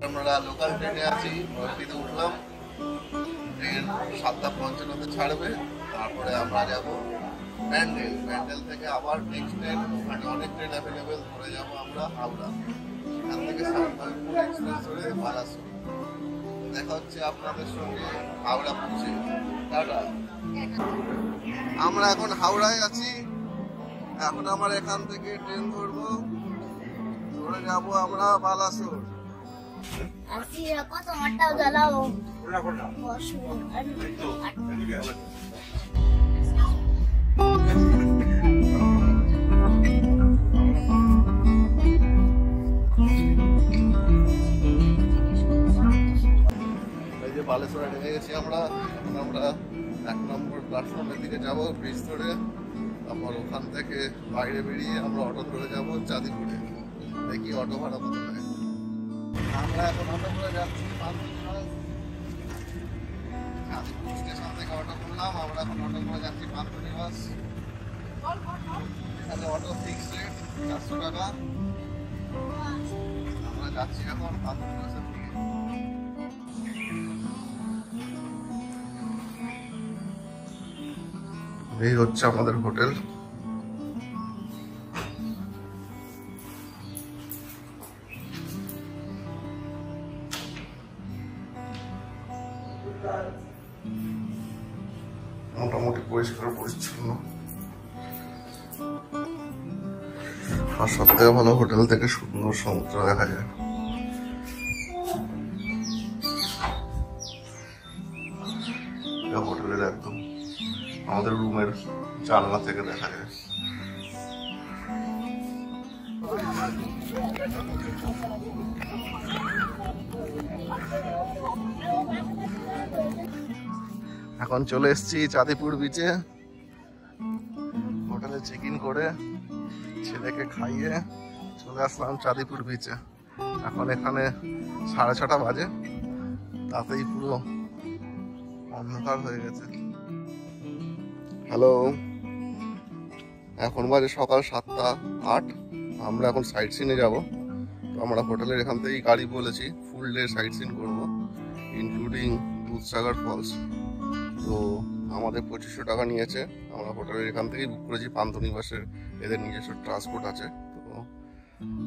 আমরা লোকাল ট্রেনে আছি, নদীতে উঠলাম। ট্রেন 7:55 ছাড়বে, তারপরে আমরা যাব ব্যান্ডেল। ব্যান্ডেল থেকে আবার নেক্সট ট্রেন, ওখানে অনেক ট্রেন অ্যাভেলেবেল, ধরে যাব আমরা হাওড়া। সেখান থেকে সাউথ এক্সপ্রেস ধরে বালাসোর। দেখা হচ্ছে আপনাদের সঙ্গে হাওড়া পৌঁছে। টাটা। আমরা এখন হাওড়ায় আছি। এখন আমার এখান থেকে ট্রেন ধরবো, ধরে যাবো আমরা Balasore. Así era cuando mataba al lado. বালেশ্বরে নেমে গেছি আমরা। এখন আমরা 1 নম্বর প্ল্যাটফর্মের দিকে যাব, ব্রিজ ধরে। তারপর ওখান থেকে বাইরে বেরিয়ে আমরা অটো ধরে যাব চাঁদিপুরে। দেখি অটো ভাড়া কত নেয়। আমরা এখন অটো করে যাচ্ছি চাঁদিপুর স্টেশন থেকে অটো করলাম। আমরা এখন অটো করে যাচ্ছি পান্থনিবাস। এখানে অটো ফিক্স রেট 400 টাকা। আমরা যাচ্ছি এখন পান্থনিবাসের দিকে। এই হচ্ছে আমাদের হোটেল। মোটামুটি পরিষ্কার পরিচ্ছন্ন, আর সব থেকে ভালো হোটেল থেকে সুন্দর সমুদ্র দেখা যায়। হোটেলের একদম আমাদের রুমের জানলা থেকে দেখা যায়। এখন চলে এসেছি চাঁদিপুর বিচে। হোটেলে চেক ইন করে ছেলেকে খাইয়ে চলে আসলাম চাঁদিপুর বিচে। এখন এখানে 6:30 বাজে, তাতেই পুরো অন্ধকার হয়ে গেছে। হ্যালো, এখন বাজে সকাল 7:08। আমরা এখন সাইট সিনে যাবো। তো আমরা হোটেলের এখান থেকেই গাড়ি বলেছি, ফুল ডে সাইট সিন করবো, ইনক্লুডিং দুধসাগর ফলস। তো আমাদের 2500 টাকা নিয়েছে। আমরা হোটেলের এখান থেকেই বুক করেছি, পান্থনিবাসের এদের নিজস্ব ট্রান্সপোর্ট আছে। তো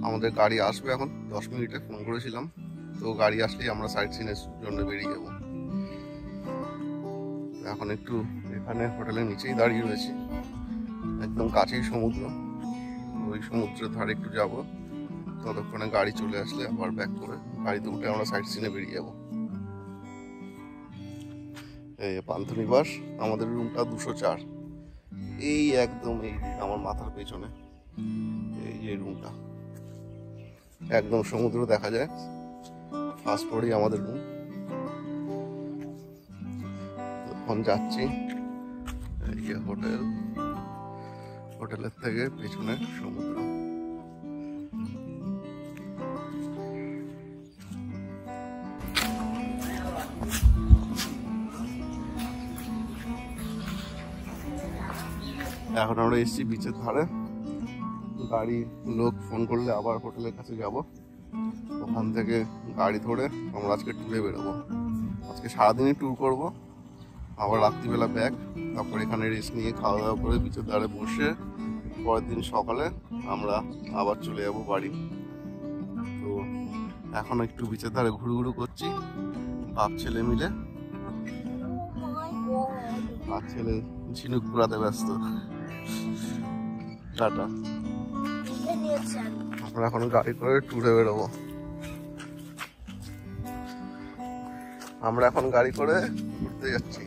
আমাদের গাড়ি আসবে এখন 10 মিনিটে, ফোন করেছিলাম। তো গাড়ি আসলেই আমরা সাইট সিনের জন্য বেরিয়ে যাব। এখন একটু এখানে হোটেলের নিচেই দাঁড়িয়ে রয়েছি, একদম কাছেই সমুদ্র। ওই সমুদ্রের ধারে একটু যাব, ততক্ষণে গাড়ি চলে আসলে আবার ব্যাক করে গাড়িতে উঠে আমরা সাইট সিনে বেরিয়ে যাব। এই পান্থনিবাস, আমাদের রুমটা 204। এই একদম এই আমার মাথার পেছনে এই যে রুমটা, একদম সমুদ্র দেখা যায়। ফার্স্ট ফ্লোরেই আমাদের রুম। এখন যাচ্ছি এই যে হোটেল, হোটেলের থেকে পেছনে সমুদ্র। এখন আমরা এসেছি বিচের ধারে। গাড়ি লোক ফোন করলে আবার হোটেলের কাছে যাব। ওখান থেকে গাড়ি ধরে আমরা আজকে ট্যুরে বেরোবো। আজকে সারাদিনই ট্যুর করব, আবার রাত্রিবেলা ব্যাক। তারপর এখানে রেস্ট নিয়ে খাওয়া দাওয়া করে বিচের ধারে বসে পরের দিন সকালে আমরা আবার চলে যাব বাড়ি। তো এখন একটু বিচের ধারে ঘুরু করছি বাপ ছেলে মিলে। আর ছেলে ঝিনুক কুড়াতে ব্যস্ত। টাটা। আমরা এখন গাড়ি করে ট্যুরে বেরোবো। আমরা এখন গাড়ি করে ঘুরতে যাচ্ছি।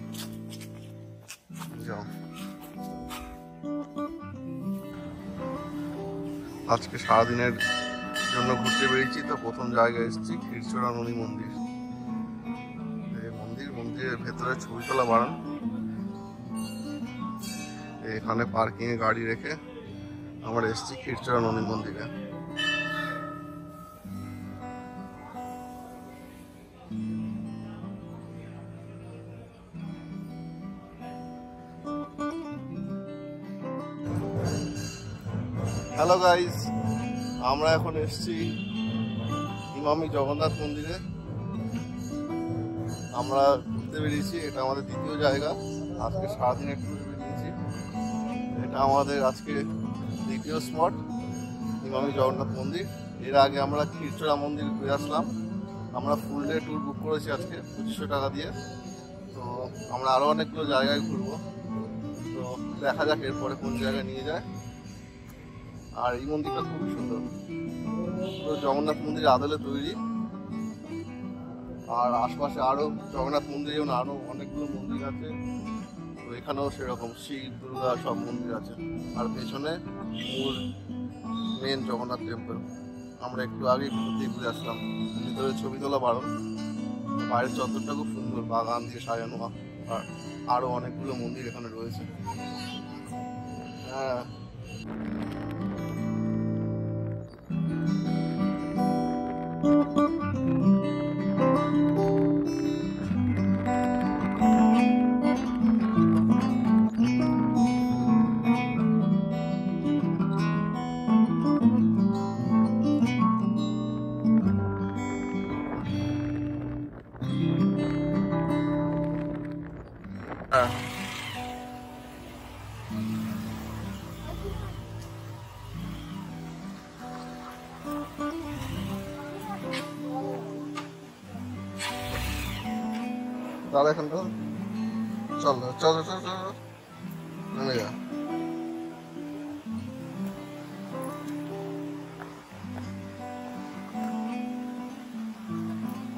আজকে সারাদিনের জন্য ঘুরতে বেরিয়েছি। তো প্রথম জায়গায় এসেছি ক্ষীরচোরা ননী মন্দির। মন্দিরের ভেতরে ছবি তোলা বাড়ান। এখানে পার্কিং এ গাড়ি রেখে আমরা এসেছি ক্ষীরচোরা ননী মন্দিরে। হ্যালো গাইস, আমরা এখন এসেছি ইমামি জগন্নাথ মন্দিরে। আমরা ঘুরতে বেরিয়েছি, এটা আমাদের দ্বিতীয় জায়গা। আজকে সারাদিনের ট্যুরে বেরিয়েছি। এটা আমাদের আজকে দ্বিতীয় স্পট ইমামি জগন্নাথ মন্দির। এর আগে আমরা ক্ষীরচোরা মন্দির ঘুরে আসলাম। আমরা ফুল ডে ট্যুর বুক করেছি আজকে 2500 টাকা দিয়ে। তো আমরা আরও অনেকগুলো জায়গায় ঘুরবো, তো দেখা যাক এরপরে কোন জায়গায় নিয়ে যায়। আর এই মন্দিরটা খুবই সুন্দর, পুরো জগন্নাথ মন্দিরের আদলে তৈরি। আর আশপাশে আরো জগন্নাথ মন্দির যেমন আরো অনেকগুলো মন্দির আছে, তো এখানেও সেরকম শিব দুর্গা সব মন্দির আছে। আর পেছনে মূল মেন জগন্নাথ টেম্পল। আমরা একটু আগে ভিতর দিয়ে ঘুরে আসলাম। ভিতরে ছবি তোলা বারণ। বাইরের চত্বরটা খুব সুন্দর, বাগান দিয়ে সাজানো। আর আরো অনেকগুলো মন্দির এখানে রয়েছে। হ্যাঁ, দাদা এখানটা চল চল চল চল নেমে যা।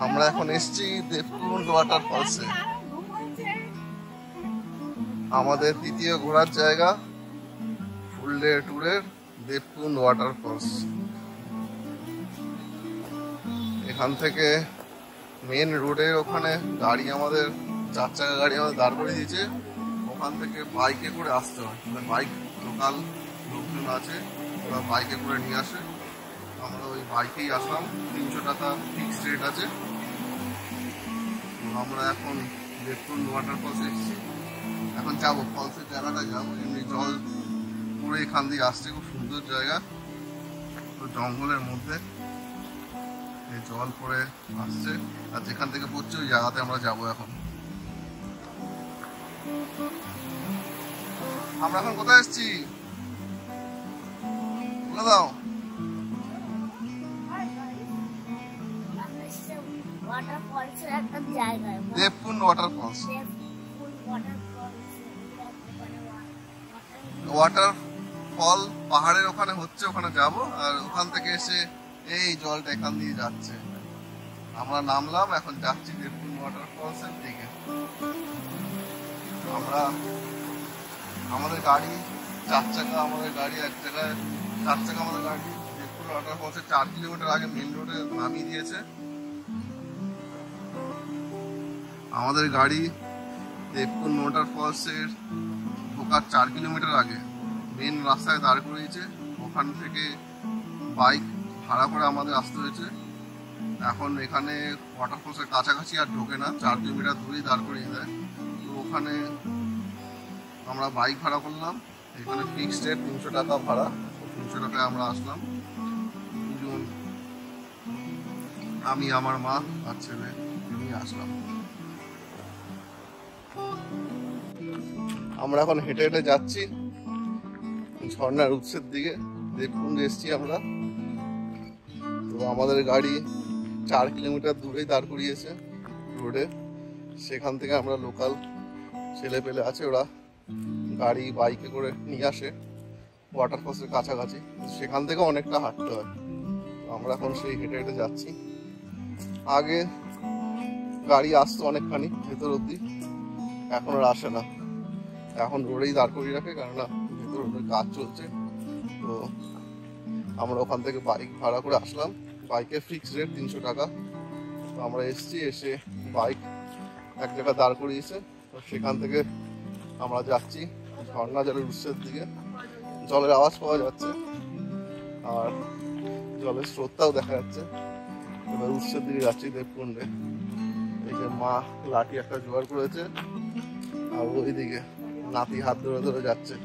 আমরা এখন এসছি দেবকুণ্ড ওয়াটার ফলসে, আমাদের দ্বিতীয় ঘোরার জায়গা ফুল ডে ট্যুরের দেবকুণ্ড ওয়াটার ফলস। এখান থেকে মেন রোডের ওখানে গাড়ি, আমাদের 4 চাকা গাড়ি আমাদের দাঁড় করে দিয়েছে। ওখান থেকে বাইকে করে আসতে হয়, বাইক লোকাল লোকজন আছে, ওরা বাইকে করে নিয়ে আসে। আমরা ওই বাইকেই আসলাম। 300 টাকা ফিক্সড রেট আছে। আমরা এখন দেবকুণ্ড ওয়াটার ফলসে এসেছি। এখন যাবো ফলসের জায়গাটা যাবো। এমনি জল পুরো এখান দিয়ে আসছে, খুব সুন্দর জায়গা, জঙ্গলের মধ্যে এই জল পরে আসছে। আর যেখান থেকে পড়ছে ওই জায়গাতে আমরা যাবো। এখন আমরা এখন কোথায় এসেছি বলে দাও। Debkunda water false. ওয়াটার ফল পাহাড়ের ওখানে হচ্ছে, ওখানে যাব। আর ওখান থেকে এসে এই জলটা এখান দিয়ে যাচ্ছে। আমরা নামলাম, এখন যাচ্ছি দেবকুণ্ড ওয়াটার ফলসের দিকে। আমরা আমাদের গাড়ি 4 চাকা, আমাদের গাড়ি 1 জায়গায় 4 চাকা আমাদের গাড়ি দেবকুণ্ড ওয়াটার ফলসের 4 কিলোমিটার আগে মেন রোডে নামিয়ে দিয়েছে। আমাদের গাড়ি দেবকুণ্ড ওয়াটার ফলসের ঢোকার 4 কিলোমিটার আগে মেন রাস্তায় দাঁড় করিয়েছে। ওখান থেকে বাইক ভাড়া করে আমাদের আসতে হয়েছে। এখন এখানে ওয়াটারফলসের কাছাকাছি আর ঢোকে না, 4 কিলোমিটার দূরেই দাঁড় করিয়ে দেয়। তো ওখানে আমরা বাইক ভাড়া করলাম। এখানে ফিক্সড রেট 300 টাকা ভাড়া। 300 টাকায় আমরা আসলাম দুজন, আমি, আমার মা আর ছেলে নিয়ে আসলাম। আমরা এখন হেঁটে হেঁটে যাচ্ছি ঝর্ণার উৎসের দিকে। দেবকুণ্ডে এসছি আমরা। তো আমাদের গাড়ি 4 কিলোমিটার দূরেই দাঁড় করিয়েছে রোডে। সেখান থেকে আমরা লোকাল ছেলে পেলে আছে, ওরা গাড়ি বাইকে করে নিয়ে আসে ওয়াটারফলসের কাছাকাছি। সেখান থেকে অনেকটা হাঁটতে হয়। আমরা এখন সেই হেঁটে হেঁটে যাচ্ছি। আগে গাড়ি আসতো অনেকখানি ভেতর অব্দি, এখন আর আসে না। এখন রোডেই দাঁড় করিয়ে রাখে, কেননা ভেতর রোডের কাজ চলছে। তো আমরা ওখান থেকে বাইক ভাড়া করে আসলাম। বাইকের ফিক্সড রেট 300 টাকা। তো আমরা এসছি, এসে বাইক 1 জায়গায় দাঁড় করিয়েছে। তো সেখান থেকে আমরা যাচ্ছি ঝর্ণা জলের উৎসের দিকে। জলের আওয়াজ পাওয়া যাচ্ছে আর জলের স্রোতটাও দেখা যাচ্ছে। এবার উৎসের দিকে যাচ্ছি দেবকুণ্ডে। এই যে মা লাঠি একটা জোগাড় করেছে, আর ওইদিকে নাতি হাত ধরে ধরে যাচ্ছে।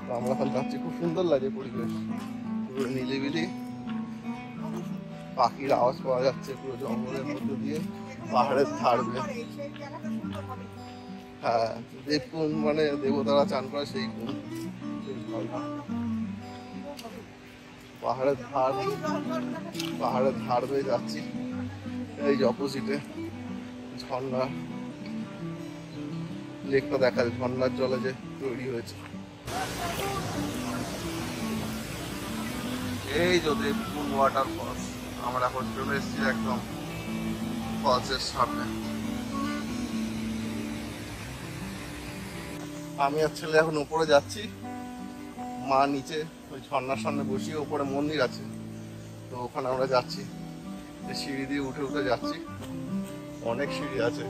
তো আমরা এখন যাচ্ছি, খুব সুন্দর লাগে পরিবেশ, পুরো নিলিবিলি, পাখির আওয়াজ পাওয়া যাচ্ছে পুরো জঙ্গলের মধ্যে দিয়ে, পাহাড়ের ধার দিয়ে। হ্যাঁ, দেবকুণ্ড মানে দেবতারা চান করে সেই কুণ্ড, পাহাড়ের ধার দিয়ে যাচ্ছি। এই যে অপোজিটে ঝর্ণা, লেকটা দেখা যায়, ঝর্ণার জলে যে তৈরি হয়েছে। এই যে দেবকুণ্ড ওয়াটার ফলস, আমরা এখন চলে এসেছি একদম ফলসের সামনে। আমি আর ছেলে এখন উপরে যাচ্ছি, মা নিচে ওই ঝর্ণার সামনে বসিয়ে, উপরে মন্দির আছে, তো ওখানে আমরা যাচ্ছি। সিঁড়ি দিয়ে উঠে উঠে যাচ্ছি, অনেক সিঁড়ি আছে,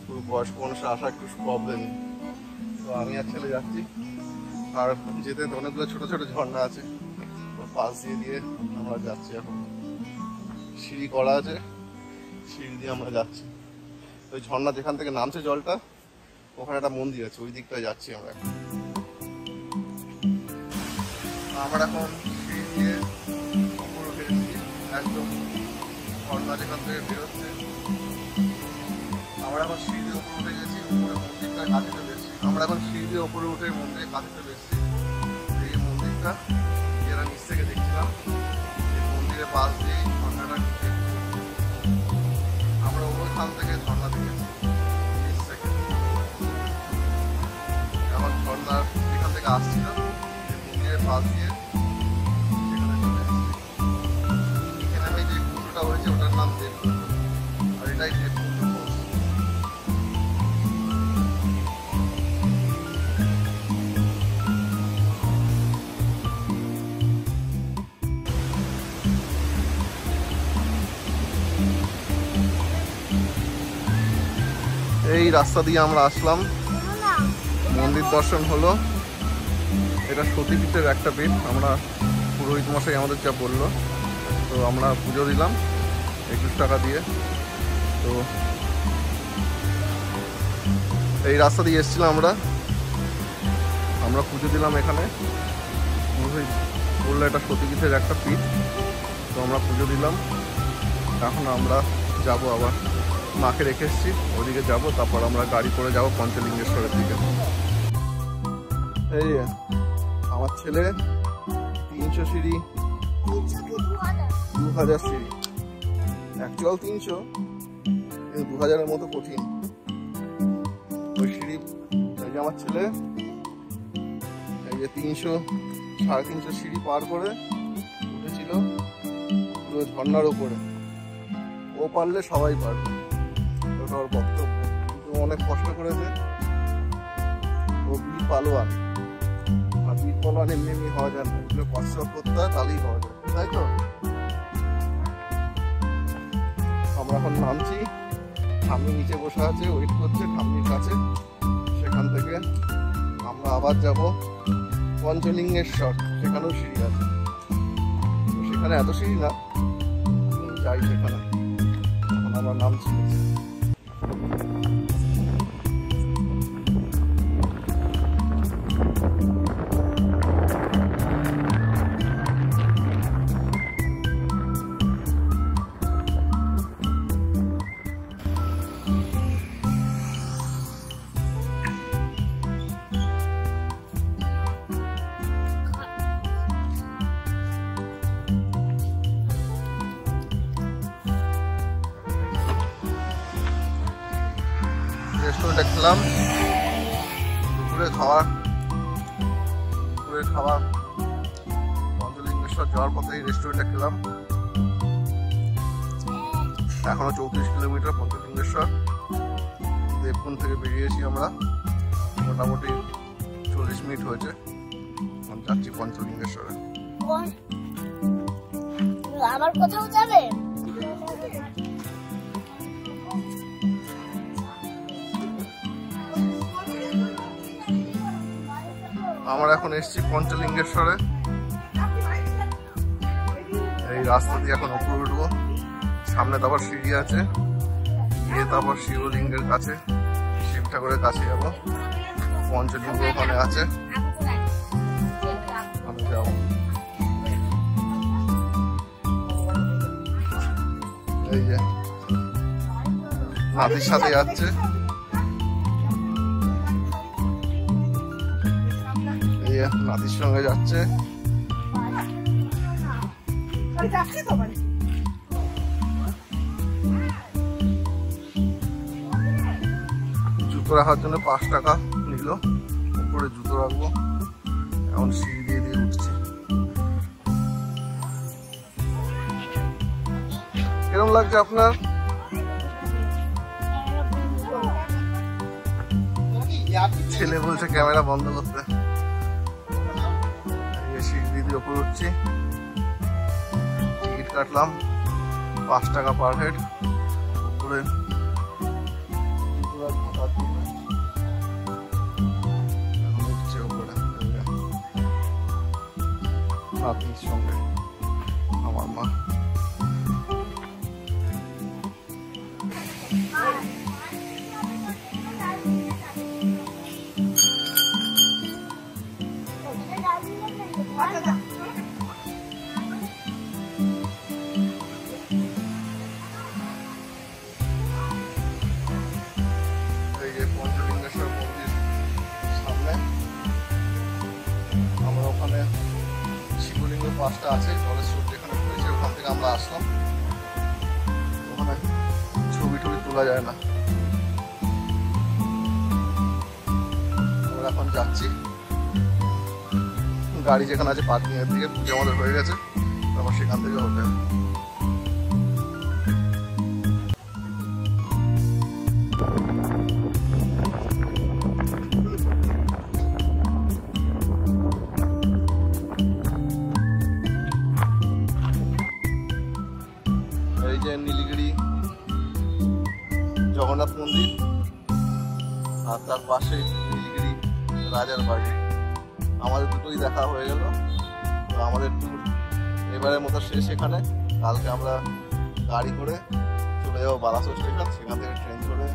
পুরো বয়স্ক মানুষের আসা একটু প্রবলেমই। তো আমি আর ছেলে যাচ্ছি, আর যেতে অনেকগুলো ছোট ছোট ঝর্ণা আছে, পাশ দিয়ে আমরা যাচ্ছি। এখন সিঁড়ি করা আছে, সিঁড়ি দিয়ে আমরা যাচ্ছি। ওই ঝর্ণা যেখান থেকে নামছে জলটা, ওখানে একটা মন্দির আছে, ওই দিকটায় যাচ্ছি আমরা এখন। আমরা এখন সিঁড়ি দিয়ে উপরে উঠে এসেছি, একদম ঝর্ণা যেখান থেকে বেরোচ্ছে। আমরা এখন সিঁড়ি দিয়ে উপরে উঠে গেছি, উপরে মন্দিরটা কাছে চলে এসেছি। আমরা এখন সিঁড়ি দিয়ে উপরে উঠে মন্দিরের কাছে চলে এসেছি। এই মন্দিরটা এরা নিচ থেকে দেখছিলাম, এই মন্দিরের পাশ দিয়ে ঝর্ণাটা নিচে, আমরা ওইখান থেকে ঝর্ণা দেখেছি নিচ থেকে। এখন ঝর্ণার যেখান থেকে আসছিল মন্দিরের পাশ দিয়ে সেখানে চলে এসেছি। এখানে যে কুণ্ডটা হয়েছে ওটার নাম দেবকুণ্ড, আর এটাই দেবকুণ্ড ফলস। এই রাস্তা দিয়ে আমরা আসলাম, মন্দির দর্শন হলো। এটা সতীপীঠের একটা পীঠ, আমরা পুরোহিত মশাই আমাদের যা বললো, তো আমরা পুজো দিলাম 21 টাকা দিয়ে। তো এই রাস্তা দিয়ে এসেছিলাম আমরা পুজো দিলাম এখানে। পুরোহিত বললো এটা সতীপীঠের একটা পীঠ, তো আমরা পুজো দিলাম। এখন আমরা যাব, আবার মাকে রেখে এসেছি, ওদিকে যাবো, তারপর আমরা গাড়ি করে যাবো পঞ্চলিঙ্গেশ্বরের দিকে। এই আমার ছেলে 300 সিঁড়ি, 2000 সিঁড়ি, অ্যাকচুয়াল 300, কিন্তু 2000-এর মতো কঠিন ওই সিঁড়ি। এই যে আমার ছেলে এই যে 300-350 সিঁড়ি পার করে উঠেছিল পুরো ঝর্ণার উপরে। ও পারলে সবাই পারবে, ওটা ওর বক্তব্য। কিন্তু অনেক কষ্ট করেছে, ও বীর পালোয়ান। আর বীর পালোয়ান এমনি হওয়া যায় না, এগুলো কষ্ট করতে হয়, তাহলেই হওয়া যায়, তাই তো? আমরা এখন নামছি, ঠাম্মি নিচে বসে আছে, ওয়েট করছে ঠাম্মির কাছে। সেখান থেকে আমরা আবার যাব পঞ্চলিঙ্গেশ্বর, সেখানেও সিঁড়ি আছে। তো সেখানে এত সিঁড়ি না, যাই সেখানে। এখন আমরা নামছি। রেস্টুরেন্টে খেলাম দুপুরের খাবার পঞ্চলিঙ্গেশ্বর যাওয়ার পথেই রেস্টুরেন্টে খেলাম। এখনো 34 কিলোমিটার পঞ্চলিঙ্গেশ্বর। দেবকুণ্ড থেকে বেরিয়েছি আমরা, মোটামুটি 40 মিনিট হয়েছে। যাচ্ছি পঞ্চলিঙ্গেশ্বরে। আবার কোথাও যাবে? আমরা এখন এসেছি পঞ্চলিঙ্গেশ্বরে। এই রাস্তা দিয়ে এখন উপরে উঠবো, সামনে তারপর সিঁড়ি আছে, গিয়ে তারপর শিবলিঙ্গের কাছে, শিব ঠাকুরের কাছে যাবো। পঞ্চলিঙ্গ ওখানে আছে, যাবো। এই যে নাতির সাথে যাচ্ছে, এই যে নাতির সঙ্গে যাচ্ছে। জুতো রাখার জন্য 5 টাকা নিল, উপরে জুতো রাখবো। এখন সিঁড়ি দিয়ে দিয়ে উঠছি। কিরকম লাগছে আপনার? ছেলে বলছে ক্যামেরা বন্ধ করতে। সিঁড়ি দিয়ে উপরে উঠছি, টিকিট কাটলাম 5 টাকা পার হেড। উপরে উঠছে উপরে নাতির সঙ্গে আমার মা। এই যে পঞ্চলিঙ্গেশ্বর মন্দির সামনে, আমরা ওখানে শিবলিঙ্গ 5টা আছে, জলের স্রোত যেখানে পড়েছে ওখান থেকে আমরা আসলাম। ওখানে ছবি টবি তোলা যায় না। আমরা এখন যাচ্ছি গাড়ি যেখানে আছে পার্কিং এর দিকে। পুজো আমাদের হয়ে গেছে, তারপর সেখান থেকে হোটেল। এই যে নীলগিরি জগন্নাথ মন্দির, আর তার পাশে নীলগিরি রাজার বাড়ি। আমাদের দুটোই দেখা হয়ে গেল। তো আমাদের ট্যুর এবারের মতো শেষ এখানে। কালকে আমরা গাড়ি করে চলে যাবো বালাসোর স্টেশন, সেখান থেকে ট্রেন ধরে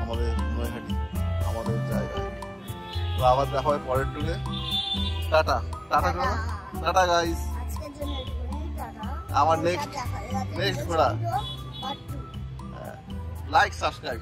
আমাদের নৈহাটি আমাদের জায়গায়। তো আবার দেখা হয় পরের ট্যুরে। টাটা টাটা করো, টাটা গাইস। আমার নেক্সট ঘোরা লাইক সাবস্ক্রাইব।